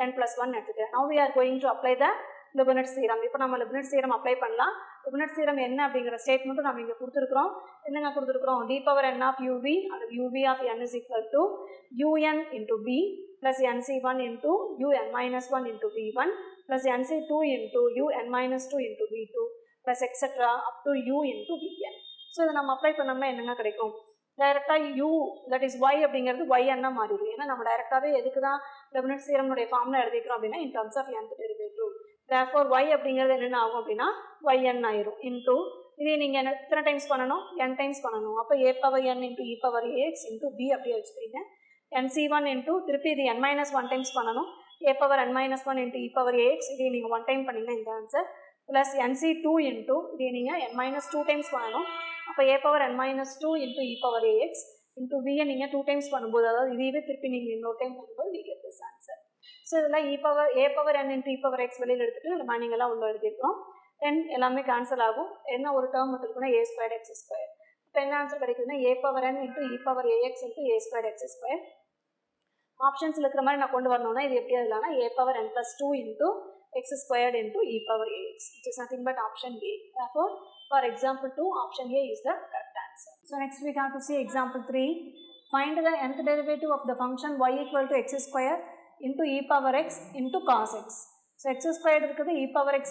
n plus 1 எடுத்துக்கிறேன். Now we are going to apply the Leibniz theorem. இப்போ நம்ம Leibniz theorem apply பண்ணலாம். Leibniz theorem என்ன அப்படிங்கிற ஸ்டேட்மெண்ட்டும் நம்ம இங்கே கொடுத்துருக்குறோம். என்னங்க கொடுத்துருக்குறோம்? d power n of uv and uv of n is equal to un into v plus nc1 into un minus 1 into v1 plus nc2 into un minus 2 into v2 plus etc. up to u into vn. So இதை நம்ம apply பண்ணோம்னா என்னங்க கிடைக்கும்? டைரெக்டாக u that is y அப்படிங்கிறது yn மாறிடும். ஏன்னா நம்ம டைரெக்டாகவே எதுக்கு தான் லெபினிட்ஸ் தியரம்னுடைய ஃபார்முலா எழுதிக்கிறோம் அப்படின்னா in terms of nth derivative. therefore y அப்படிங்கிறது என்னென்ன ஆகும் அப்படின்னா yn ஆயிரும் இன்டூ இதே நீங்கள் எத்தனை டைம்ஸ் பண்ணணும்? n டைம்ஸ் பண்ணணும். அப்போ a power n into e power ax into b அப்படியே வச்சுக்கிறீங்க. nc1 இன்டூ திருப்பி இது n மைனஸ் 1 டைம்ஸ் பண்ணணும். a power n minus 1 into e power ax இதே நீங்கள் 1 டைம் பண்ணிங்கன்னா இந்த ஆன்சர். ப்ளஸ் nc2 இன்டூ இதே நீங்கள் n மைனஸ் 2 டைம்ஸ் பண்ணணும். அப்போ a power n minus 2 into e power ax into v நீங்கள் 2 டைம்ஸ் பண்ணும்போது, அதாவது இதுவே திருப்பி நீங்கள் இன்னொரு டைம் பண்ணும்போது we get this answer. So இதெல்லாம் a power n into e power x வெளியில் எடுத்துகிட்டு ரிமைனிங் எல்லாம் உள்ள எழுதியிருக்கோம். தென் எல்லாமே கேன்சல் ஆகும். என்ன ஒரு டேர்ம் மட்டும் இருக்குன்னா a ஸ்கொயர் x ஸ்கொயர். இப்போ என்ன ஆன்சர் கிடைக்குதுன்னா a power n into e power ax into a square x square. ஆப்ஷன்ஸில் இருக்கிற மாதிரி நான் கொண்டு வரணும்னா இது எப்படி எழுதலாம்னா a power n + 2 into x squared into e power ax, which is nothing but option A. Therefore, for example 2, option A is the correct answer. So next we have to see example 3. Find the nth derivative of the function y equal to x square into e power x into cos x. So x squared இருக்குது, e power x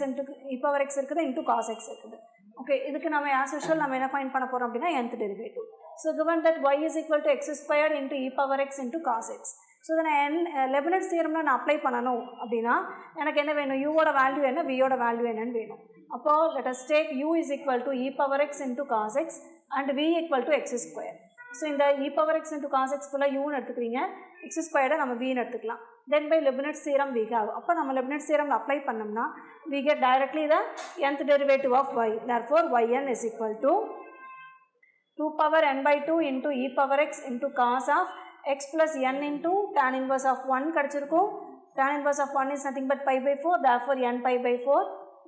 இருக்குது, into cos x இருக்குது. Okay, இதுக்கு நம்ம as usual நம்ம என்ன find பண்ண போறோம் அப்படின்னா nth derivative. So given that y is equal to x squared into e power x into cos x. So இதை நான் லெபினிட்ஸ் தியரம்ல நான் அப்ளை பண்ணணும் அப்படின்னா எனக்கு என்ன வேணும்? யூவோட வேல்யூ என்ன, வியோட வேல்யூ என்னன்னு வேணும். அப்போது let us take u is equal to e power x into cos x and v equal to x square. So இந்த e power x into cos x ஃபுல்லாக யூன்னு எடுத்துக்கிறீங்க, x ஸ்கொயர்டை நம்ம vன்னு எடுத்துக்கலாம். Then by Leibniz theorem we have. அப்போ நம்ம Leibniz தியரம்ல அப்ளை பண்ணோம்னா we get directly the nth derivative of y. Therefore yn is equal to 2 power n by 2 into e power x into cos of x plus n into tan inverse of 1 கடிச்சிருக்கும். tan inverse of 1 is nothing but pi by 4. Therefore n pi by 4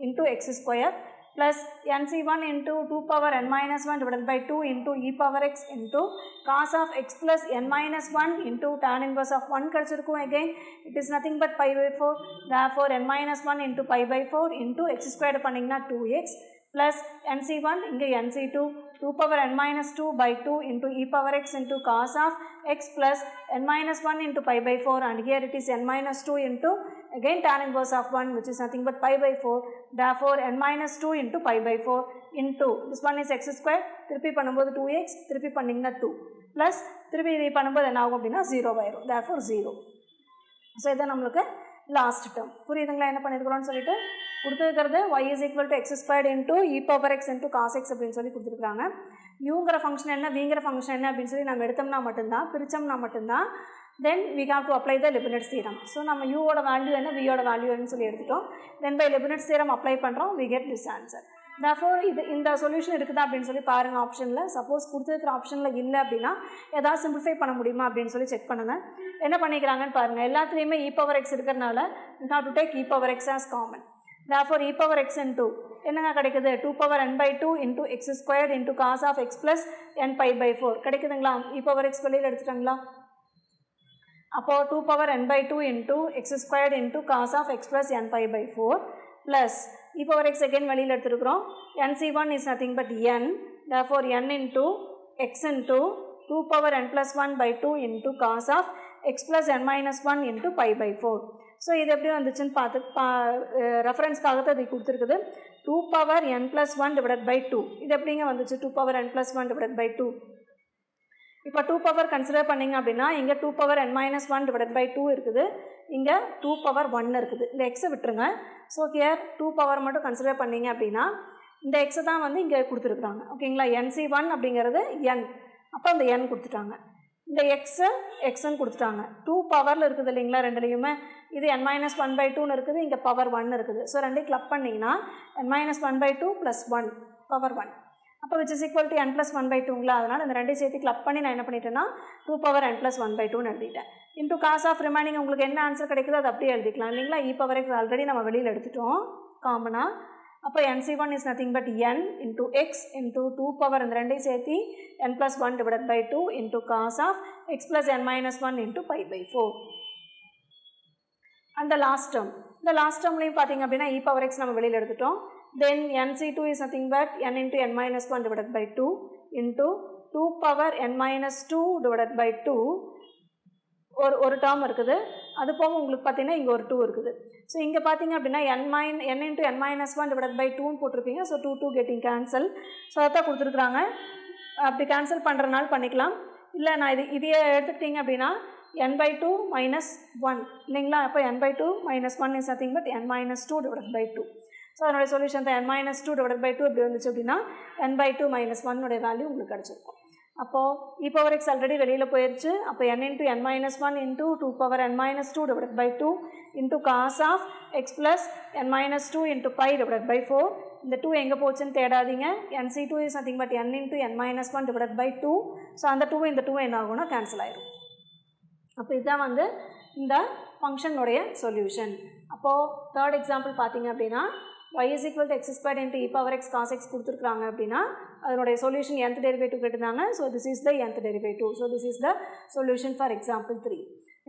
into x square plus nc1 into 2 power n minus 1 divided by 2 into e power x into cos of x plus n minus 1 into tan inverse of 1 கடிச்சிருக்கும். Again it is nothing but pi by 4. Therefore n minus 1 into pi by 4 into x squared பண்ணிங்கன்னா 2x plus nc1 இங்கே nc2 2 power n minus 2 by 2 into e power x into cos of x plus n minus 1 into pi by 4 and here it is n minus 2 into again tan inverse of 1 which is nothing but pi by 4. Therefore n minus 2 into pi by 4 into this one is x square, திருப்பி பண்ணும்போது 2x, திருப்பி பண்ணிங்கன்னா 2 plus திருப்பி இதை பண்ணும்போது என்ன ஆகும் அப்படின்னா 0 ஆயிரும். Therefore 0. ஸோ இதான் நம்மளுக்கு லாஸ்ட் டேர்ம். புரியுதுங்களா என்ன பண்ணியிருக்கிறோன்னு சொல்லிட்டு கொடுத்துருக்கிறது y is equal to x squared into e power x into cos x அப்படின்னு சொல்லி கொடுத்துருக்காங்க. யூங்கிற ஃபங்க்ஷன் என்ன, விங்கிற ஃபங்க்ஷன் என்ன அப்படின்னு சொல்லி நம்ம எடுத்தோம்னா மட்டும்தான், பிரித்தோம்னா மட்டும்தான் தென் we have to apply the Leibniz theorem. So நம்ம யூவோட வேல்யூ என்ன, வியோட வேல்யூ என்னன்னு சொல்லி எடுத்துட்டோம். தென் பை Leibniz theorem அப்ளை பண்ணுறோம், we get this answer. therefore இந்த சொல்யூஷன் இருக்குதா அப்படின்னு சொல்லி பாருங்கள் ஆப்ஷனில். சப்போஸ் கொடுத்துருக்கிற ஆப்ஷனில் இல்லை அப்படின்னா ஏதாவது சிம்பிளிஃபை பண்ண முடியுமா அப்படின்னு சொல்லி செக் பண்ணுங்கள். என்ன பண்ணிக்கிறாங்கன்னு பாருங்கள். எல்லாத்துலேயுமே e power x இருக்கிறனால we have to take e power x as common. Therefore e power x into என்னங்க கிடைக்குது? 2 power n by 2 into x squared into cos of x plus n pi by 4 கிடைக்குதுங்களா? e power x வெளியில் எடுத்துட்டாங்களா? அப்போது 2 power n by 2 into x squared into cos of x plus n pi by 4 plus e power x again வெளியில் எடுத்துருக்கிறோம். nc1 is nothing but n. Therefore n into x into 2 power n plus 1 by 2 into cos of x plus n minus 1 into pi by 4. So இது எப்படி வந்துச்சுன்னு ரெஃபரன்ஸ்க்காக தான் இது கொடுத்துருக்குது. 2 power n plus 1 divided by 2. இது எப்படிங்க வந்துச்சு 2 power n plus 1 divided by 2. இப்போ 2 power கன்சிடர் பண்ணிங்க அப்படின்னா இங்கே 2 power n minus 1 divided by 2 இருக்குது, இங்கே 2 power 1 இருக்குது. இந்த எக்ஸை விட்டுருங்க. ஸோ ஹியர் 2 power மட்டும் கன்சிடர் பண்ணிங்க அப்படின்னா இந்த எக்ஸை தான் வந்து இங்கே கொடுத்துருக்குறாங்க. ஓகேங்களா, NC1 அப்படிங்கிறது n, அப்போ அந்த n கொடுத்துட்டாங்க. இந்த எக்ஸ்ன்னு கொடுத்துட்டாங்க. 2 பவரில் இருக்குது இல்லைங்களா ரெண்டுலேயுமே. இது n minus 1 by 2ன்னு இருக்குது, இங்கே பவர் 1 இருக்குது. ஸோ ரெண்டையும் கிளப் பண்ணிங்கன்னா n minus 1 by 2 plus 1 power 1, அப்போ which is equal to n plus 1 by 2ங்களா. அதனால் இந்த ரெண்டையும் சேர்த்து கிளப் பண்ணி நான் என்ன பண்ணிட்டேன்னா 2 power n plus 1 by 2ன்னு எழுதிட்டேன். இன்டூ காஸ் ஆஃப் ரிமைனிங் உங்களுக்கு என்ன ஆன்சர் கிடைக்குதோ அது அப்படியே எழுதிக்கலாம் இல்லைங்களா. e power x ஆல்ரெடி நம்ம வெளியில் எடுத்துட்டோம் காமனாக. அப்போ NC1 is nothing but n into x into 2 power இந்த ரெண்டையும் சேர்த்து n plus 1 divided by 2 into cos of x plus n minus 1 into pi by 4. And the last term, இந்த last டேர்ம்லையும் பார்த்தீங்க அப்படின்னா e power x நம்ம வெளியில் எடுத்துட்டோம். Then NC2 is nothing but n into n minus 1 divided by 2 into 2 power n minus 2 divided by 2. ஒரு term இருக்குது. அது போக உங்களுக்கு பார்த்தீங்கன்னா இங்கே ஒரு 2 இருக்குது. ஸோ இங்கே பார்த்தீங்க அப்படின்னா n into n minus 1 divided by 2ன்னு போட்டிருப்பீங்க. So 2 getting cancel. ஸோ அதான் கொடுத்துருக்குறாங்க. அப்படி கேன்சல் பண்ணுறதுனால பண்ணிக்கலாம். இல்லை நான் இதையே எடுத்துக்கிட்டிங்க அப்படின்னா n by 2 minus 1 இல்லைங்களா. அப்போ n by 2 minus 1 is nothing but n minus 2 divided by 2. So அதனுடைய சொல்யூஷன் தான் n minus 2 divided by 2 எப்படி வந்துச்சு அப்படின்னா n by 2 minus 1 உடைய வேல்யூ உங்களுக்கு கிடச்சிருக்கும். அப்போது e power x ஆல்ரெடி வெளியில் போயிடுச்சு. அப்போ n into n minus 1 into 2 power n minus 2 divided by 2 into cos of x plus n minus 2 into pi divided by 4. இந்த 2 எங்கே போச்சுன்னு தேடாதீங்க. NC2 is nothing but n into n minus 1 divided by 2. So அந்த 2 இந்த 2 என்ன ஆகும்னா cancel ஆயிடும். அப்போ இதுதான் வந்து இந்த ஃபங்க்ஷனுடைய சொல்யூஷன். அப்போது தேர்ட் எக்ஸாம்பிள் பார்த்தீங்க அப்படின்னா y is equal to x squared into e power x cos x கொடுத்துருக்குறாங்க அப்படின்னா அதனுடைய சொல்யூஷன் nth டெரிவேட்டிவ் கேட்டிருந்தாங்க. So this is the nth derivative. So this is the solution for example 3.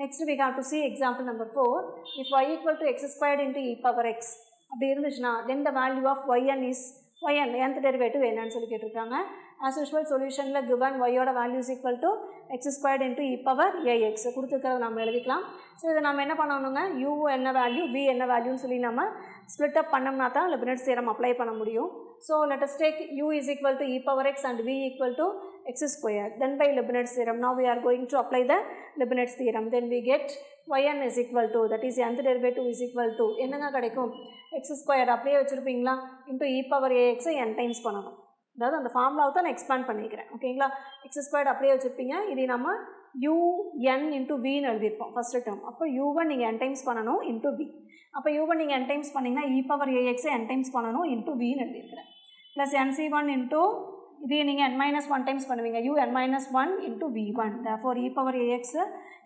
Next we have to see example number 4. if y equal to x squared into e power x அப்படி இருந்துச்சுன்னா then the value of yn is nth derivative என்னன்னு சொல்லி கேட்டிருக்காங்க. as usual சொல்யூஷனில் given y ஓட value is equal to x squared into e power ax கொடுத்துருக்கிறத நம்ம எழுதிக்கலாம். So இதை நம்ம என்ன பண்ணணுங்க, u என்ன வேல்யூ v என்ன வேல்யூன்னு சொல்லி நம்ம ஸ்ப்ளிட் அப் பண்ணோம்னா தான் லெபினிட்ஸ் தியரம் அப்ளை பண்ண முடியும். So let us take u is equal to e power x and v equal to x squared. Then by Leibniz theorem, now we are going to apply the Leibniz theorem. Then we get yn is equal to, that is nth derivative is equal to என்னங்க கிடைக்கும், x squared அப்படியே வச்சுருப்பீங்களா into e power ax n times பண்ணணும். அதாவது அந்த ஃபார்முலாவை தான் நான் expand பண்ணிக்கிறேன். ஓகேங்களா, x squared அப்படியே வச்சுருப்பீங்க. இதை நம்ம un into vன்னு எழுதியிருப்போம் ஃபஸ்ட்டு டேர்ம். அப்போ u1 நீங்கள் n டைம்ஸ் பண்ணணும் into v. அப்போ u1 நீங்கள் n டைம்ஸ் பண்ணிங்கன்னா e power ax n times பண்ணணும் into vன்னு எழுதியிருக்கிறேன். ப்ளஸ் nc1 into இதே நீங்கள் n minus 1 டைம்ஸ் பண்ணுவீங்க un minus 1 into v1. therefore e power ax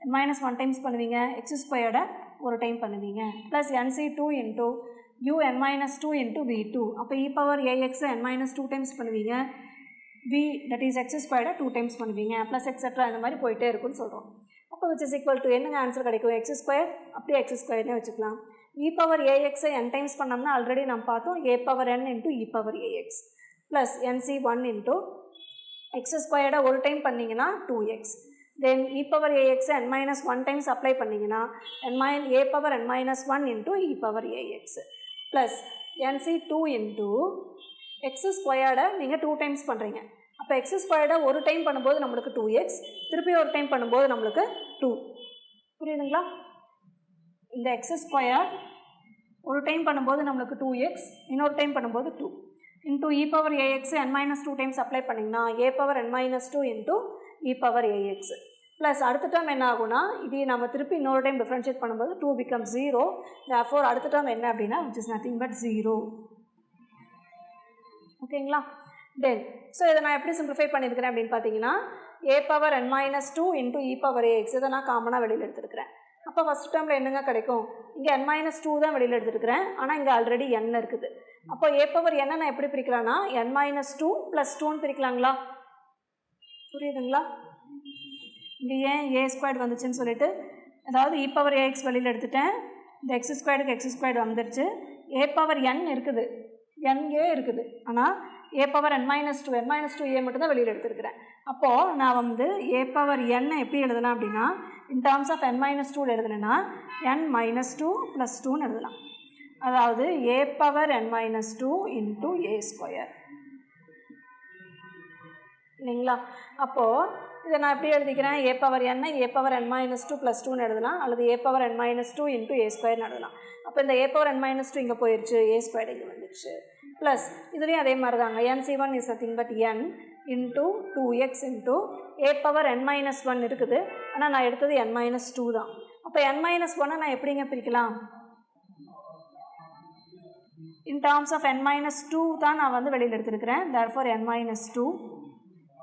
n minus 1 times பண்ணுவீங்க, x squared ஒரு டைம் பண்ணுவீங்க. Plus nc2 into un minus 2 into v2. அப்போ e power ax n minus 2 times பண்ணுவீங்க, v that is x squared 2 times பண்ணுவீங்க, plus etcetera இந்த மாதிரி போயிட்டே இருக்குன்னு சொல்கிறோம். அப்போ which is equal to என்னங்க ஆன்சர் கிடைக்கும், x squared அப்படியே x squaredனே வச்சுக்கலாம். e power ax n times பண்ணோம்னா ஆல்ரெடி நம்ம பார்த்தோம் a power n into e power ax plus nc1 into x squared ஒரு டைம் பண்ணிங்கன்னா 2x. then e power ax n minus 1 times apply பண்ணிங்கன்னா a power n minus 1 into e power ax plus nc2 into x squared நீங்கள் 2 times பண்ணுறீங்க. அப்போ x squared ஒரு time பண்ணும்போது நம்மளுக்கு 2x, திருப்பி ஒரு டைம் பண்ணும்போது நம்மளுக்கு 2. புரியுதுங்களா, இந்த x squared ஒரு டைம் பண்ணும்போது நம்மளுக்கு 2x, இன்னொரு டைம் பண்ணும்போது 2 into e power ax n minus 2 times apply பண்ணிங்கன்னா a power n minus 2 into e power ax plus அடுத்த டேர்ம் என்ன ஆகும்னா இது நம்ம திருப்பி இன்னொரு டைம் டிஃப்ரென்ஷியேட் பண்ணும்போது 2 becomes 0. therefore அடுத்த டேர்ம் என்ன அப்படின்னா which is nothing but 0. ஓகேங்களா, தென் ஸோ இதை நான் எப்படி சிம்பிளிஃபை பண்ணியிருக்கிறேன் அப்படின்னு பார்த்தீங்கன்னா a power n minus 2 into e power ax இதை நான் காமனாக வெளியில் எடுத்துருக்கிறேன். அப்போ ஃபஸ்ட் டேர்மில் என்னங்க கிடைக்கும், இங்கே n minus 2 தான் வெளியில் எடுத்துருக்கிறேன், ஆனால் இங்கே ஆல்ரெடி n இருக்குது. அப்போ a power n நான் எப்படி பிரிக்கலாம்னா n minus 2 plus 2ன்னு பிரிக்கலாங்களா, புரியுதுங்களா. இங்கே ஏன் a squared வந்துச்சுன்னு சொல்லிட்டு, அதாவது e power ax வெளியில் எடுத்துட்டேன், இந்த x squaredக்கு x squared வந்துருச்சு, a power n இருக்குது, na இருக்குது, ஆனால் a power n minus 2a மட்டும் தான் வெளியில் எடுத்துருக்கிறேன். அப்போது நான் வந்து a power n எப்படி எழுதலாம் அப்படின்னா in terms of n minus 2 எழுதுனேன்னா n minus 2 plus 2ன்னு எழுதலாம். அதாவது a power n minus 2 into a square இல்லைங்களா. அப்போது இதை நான் எப்படி எழுதிக்கிறேன், a power n minus 2 plus 2ன்னு எழுதலாம், அல்லது a power n minus 2 into a squareன்னு எழுதலாம். அப்போ இந்த a power n minus 2 இங்கே போயிடுச்சு, a squared இங்கே வந்துடுச்சு. ப்ளஸ் இதுலேயும் அதே மாதிரி தாங்க, nc1 is nothing but n into 2x into a power n minus 1 இருக்குது. ஆனால் நான் எடுத்தது n minus 2 தான். அப்போ n minus 1 நான் எப்படிங்க பிரிக்கலாம், in terms of n minus 2 தான் நான் வந்து வெளியில் எடுத்துருக்கிறேன். therefore n minus 2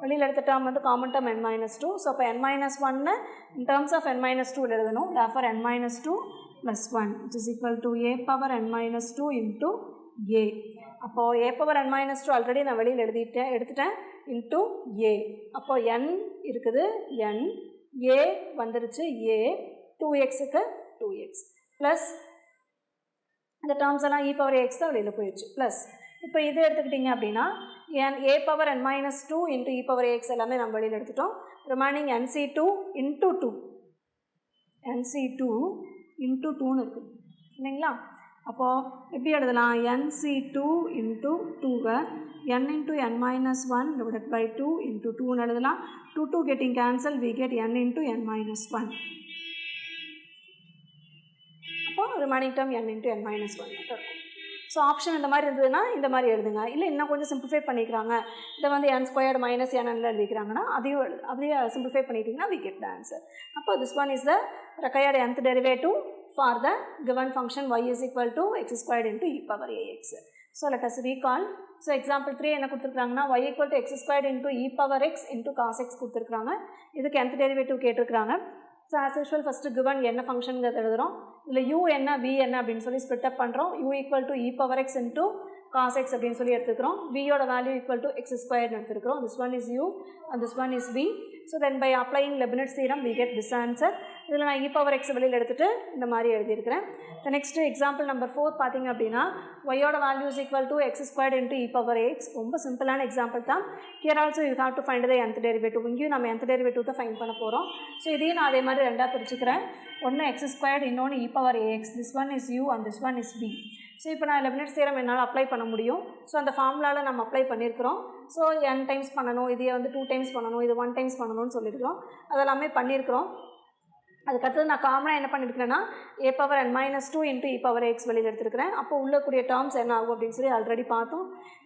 வெளியில் எடுத்த டேர்ம் வந்து common term n minus 2. So அப்போ n minus 1 in terms of n minus 2 எழுதணும். therefore n minus 2 plus 1 which is equal to a power n minus 2 into a. அப்போது a power n minus 2 already நான் வெளியில் எடுத்துட்டேன் into a. அப்போது n இருக்குது, n a வந்துருச்சு, a 2xக்கு 2x plus இந்த terms எல்லாம் e power x தான் வெளியில் போயிடுச்சு. ப்ளஸ் இப்போ இது எடுத்துக்கிட்டிங்க அப்படின்னா a power n minus 2 into e power x எல்லாமே நம்ம வெளியில் எடுத்துட்டோம். Remaining nc2 into 2 nc2 into 2ன்னு இருக்குது இல்லைங்களா. அப்போது எப்படி எழுதலாம், nc2 into 2வை n into n minus 1 divided by 2 into 2ன்னு எழுதலாம். 2 getting cancelled, we get n into n minus 1. அப்போது remaining term n into n minus 1 மட்டும் இருக்கும். ஸோ ஆப்ஷன் இந்த மாதிரி இருந்ததுன்னா இந்த மாதிரி எழுதுங்க. இல்லை இன்னும் கொஞ்சம் சிம்பிளிஃபை பண்ணிக்கிறாங்க, இதை வந்து n squared minus n எழுதிக்கிறாங்கன்னா அதையும் அப்படியே சிம்பிளிஃபை பண்ணிட்டீங்கன்னா we get the answer. அப்போ this one is the required nth derivative for the given function y is equal to x squared into e power ax. So let us recall. So example 3 என்ன கொடுத்துருக்காங்கன்னா y equal to x squared into e power x into cos x கொடுத்துருக்காங்க. இதுக்கு nth derivative கேட்டிருக்காங்க. So as usual first given என்ன ஃபங்க்ஷனுங்கிறது எழுதுகிறோம். இதில் u என்ன v என்ன அப்படின்னு சொல்லி ஸ்ப்ளிட் அப் பண்ணுறோம். u equal to e power x into cos x அப்படின்னு சொல்லி எடுத்துக்கிறோம். v யோட வேல்யூ ஈக்குவல் டு x ஸ்கொயர்னு எடுத்துக்கிறோம். this one is u and this one is v. So then by applying Leibniz theorem we get this answer. இதில் நான் e power x வெளியில் எடுத்துகிட்டு இந்த மாதிரி எழுதியிருக்கிறேன். The next example number 4 பார்த்தீங்க அப்படின்னா y யோட value is equal to x squared into e power x. ரொம்ப சிம்பிளான எக்ஸாம்பிள் தான். Here also you have to find the nth derivative. இங்கேயும் நம்ம nth derivative தான் ஃபைண்ட் பண்ண போகிறோம். ஸோ இதையும் நான் அதே மாதிரி ரெண்டாக பிரிச்சுக்கிறேன். ஒன்று x squared, இன்னொன்று e power ax. This one is u and this one is v. So இப்போ நான் Leibniz theorem என்னால் அப்ளை பண்ண முடியும். ஸோ அந்த ஃபார்முலாவில் நம்ம அப்ளை பண்ணியிருக்கிறோம். ஸோ n டைம்ஸ் பண்ணணும், இதையே வந்து 2 டைம்ஸ் பண்ணணும், இது 1 டைம்ஸ் பண்ணணும்னு சொல்லியிருக்கிறோம். அதெல்லாமே பண்ணியிருக்கிறோம். அதுக்கடுத்தது நான் காமனாக என்ன பண்ணியிருக்கிறேன்னா a power n minus 2 into e power x வெளியில் எடுத்துருக்கிறேன். அப்போ உள்ளக்கூடிய டேர்ம்ஸ் என்ன ஆகும் அப்படின்னு சொல்லி ஆல்ரெடி பார்த்தோம்.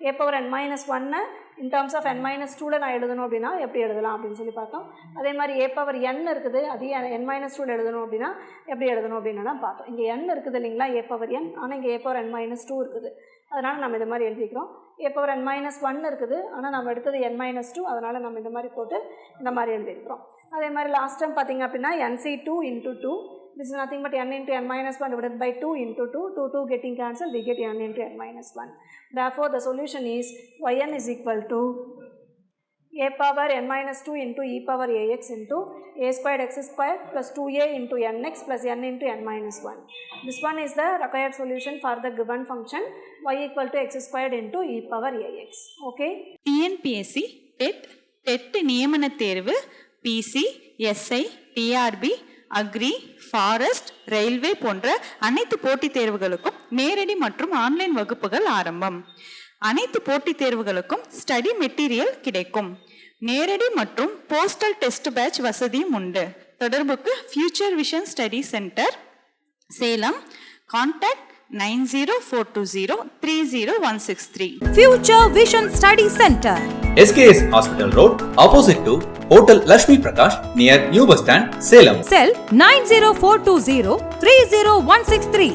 a power n minus 1 in terms of n minus 2ல் நான் எழுதணும் அப்படின்னா எப்படி எழுதலாம் அப்படின்னு சொல்லி பார்த்தோம். அதே மாதிரி a power n இருக்குது, அதே n minus 2ல் எழுதணும் அப்படின்னா எப்படி எழுதணும் அப்படின்னு பார்த்தோம். இங்கே n இருக்குது இல்லைங்களா a power n, ஆனால் இங்கே a power n minus 2 இருக்குது. அதனால் நம்ம இந்த மாதிரி எழுதிக்கிறோம். a power n minus 1 இருக்குது, ஆனால் நம்ம எடுத்தது n minus 2, அதனால் நம்ம இந்த மாதிரி போட்டு இந்த மாதிரி எழுதியிருக்கிறோம். அதே மாதிரி லாஸ்ட் டைம் பார்த்தீங்க அப்படின்னா nc2 into 2, this is nothing but n into n minus 1 divided by 2 into 2, 2 getting cancelled, we get n into n minus 1. Therefore the solution is yn is equal to a power n minus 2 into e power ax into a squared x squared plus 2a into nx plus n into n minus 1. This one is the required solution for the given function y equal to x squared into e power ax. Okay. TNPSC, TET நியமன தேர்வு, PC, SI, TRB, agri, forest, railway போன்ற அனைத்து போட்டித் தேர்வுகளுக்கும் நேரடி மற்றும் online வகுப்புகள் ஆரம்பம். அனைத்து போட்டித் தேர்வுகளுக்கும் ஸ்டடி மெட்டீரியல் கிடைக்கும். நேரடி மற்றும் போஸ்டல் டெஸ்ட் பேட்ச் வசதியும் உண்டு. தொடர்புக்கு future vision study centre, Salem. Contact 9042030163. Future Vision Study Center. SKS Hospital Road, opposite to Hotel Lakshmi Prakash, near New Bus Stand, Salem. Cell 90420 30163.